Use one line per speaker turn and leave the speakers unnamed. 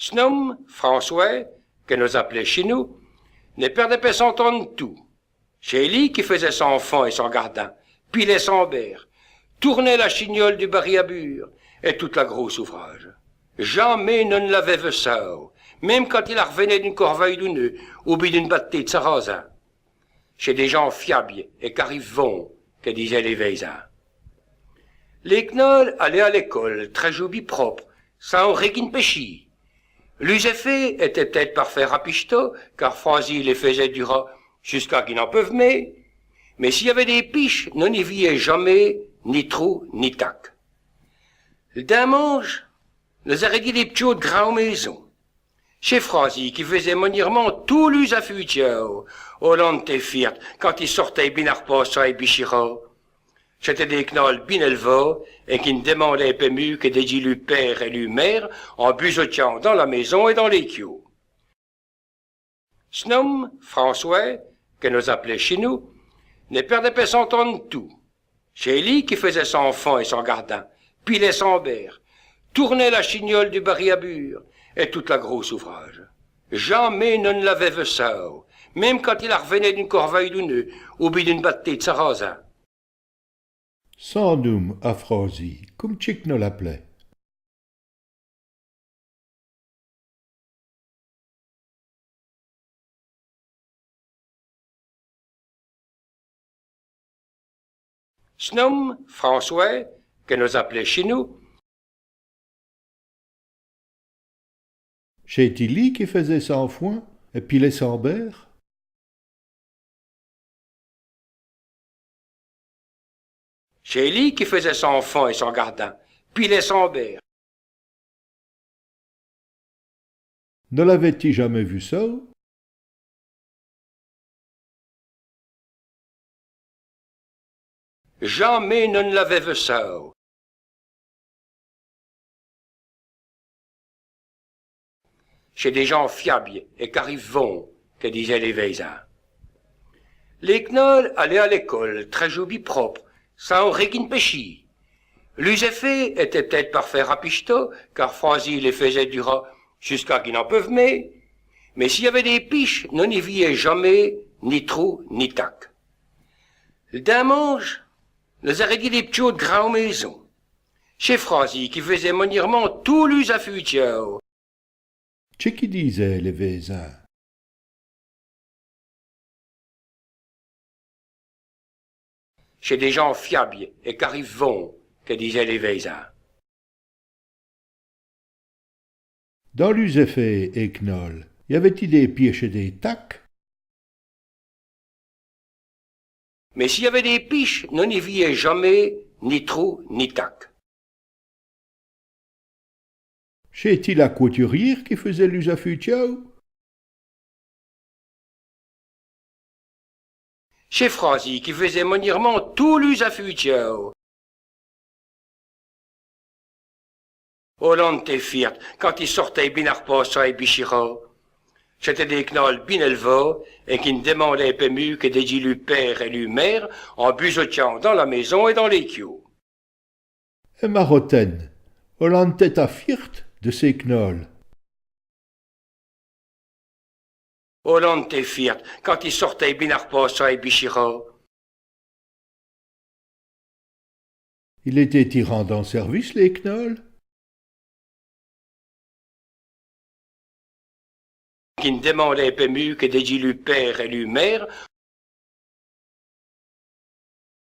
S'nomme François, que nous appelait chez nous, ne perdait pas son temps de tout. Chez lui qui faisait son fond et son gardin, pilait son berre, tournait la chignole du baril à bure et toute la grosse ouvrage. Jamais ne l'avait vu ça, même quand il revenait d'une corvée d'un nœud ou bien d'une bâtée de sarrasin. Chez des gens fiables et qu'arrivent vont, que disaient les paysans. Les knolls allaient à l'école, très joubis propres, sans régine péchi. Leurs effets étaient peut-être parfaits rapichto, car Franzy les faisait du rat jusqu'à qu'ils n'en peuvent mais s'il y avait des piches, non n'y viait jamais ni trou ni tac. D'un mange, nous arrêtait des petits de grand maison. Chez Franzy, qui faisait monirement tout lus affûtiers, au long de tes firtes, quand il sortait binarposa et bichira. C'étaient des knolls bien élevés, et qui ne demandaient pas mieux que des dilus père et lu mère, en buzotiant dans la maison et dans les kios. S'nomme François, que nous appelait chez nous, ne perdait pas son temps de tout. Chez lui qui faisait son fond et son gardin, pilait son berre, tournait la chignole du baril à bure et toute la grosse ouvrage. Jamais ne l'avait vu ça, même quand il revenait d'une corvée d'un nœud ou bien d'une bâtée de sarrasin.
Sans noum à Franzy, comme Chick ne l'appelait.
S'nomme François, que nous appelait chez nous,
Chez Tilly qui faisait sans foin et pilait sans berre.
chez lui qui faisait son fond et son gardin, pilait son berre.
Ne l'avait-il jamais vu ça?
Jamais ne l'avait vu ça. Chez des gens fiables et qu'arrivent vont, que disaient les paysans. Les knolls allaient à l'école, très joubis propres, sans régine péchi. Leurs effets étaient peut-être parfaits rapichto, car Franzy les faisait du rat jusqu'à qu'ils n'en peuvent mais s'il y avait des piches, non n'y viait jamais ni trou ni tac. D'un mange, nous arrêtait des petits de grand maison. Chez Franzy, qui faisait monirement tout lus affûtiers,
Chick qui disait les paysans.
chez des gens fiables et qu'arrivent vont, que disaient les paysans.
Dans l'useffet et Knoll, y avait-il des pièges et des tacs?
Mais s'il y avait des piches, non n'y viait jamais ni trou ni tac.
Chez-il la couturière qui faisait l'usafutiao?
Chez Franzy, qui faisait monirement tout lus affûtiers. Au long de tes firtes, quand il sortait binarposa et bichira. C'étaient des knolls bien élevés, et qui ne demandaient pas mieux que des dilus père et lu mère, en buzotiant dans la maison et dans les kios.
Et Maroten, Hollandais à firt de ces Knoll.
Au long de tes firtes, quand il sortait binarposa et bichira.
Il était tirant dans service, les Knoll?
Qui ne demandaient pas mieux que des dilus père et lu mère,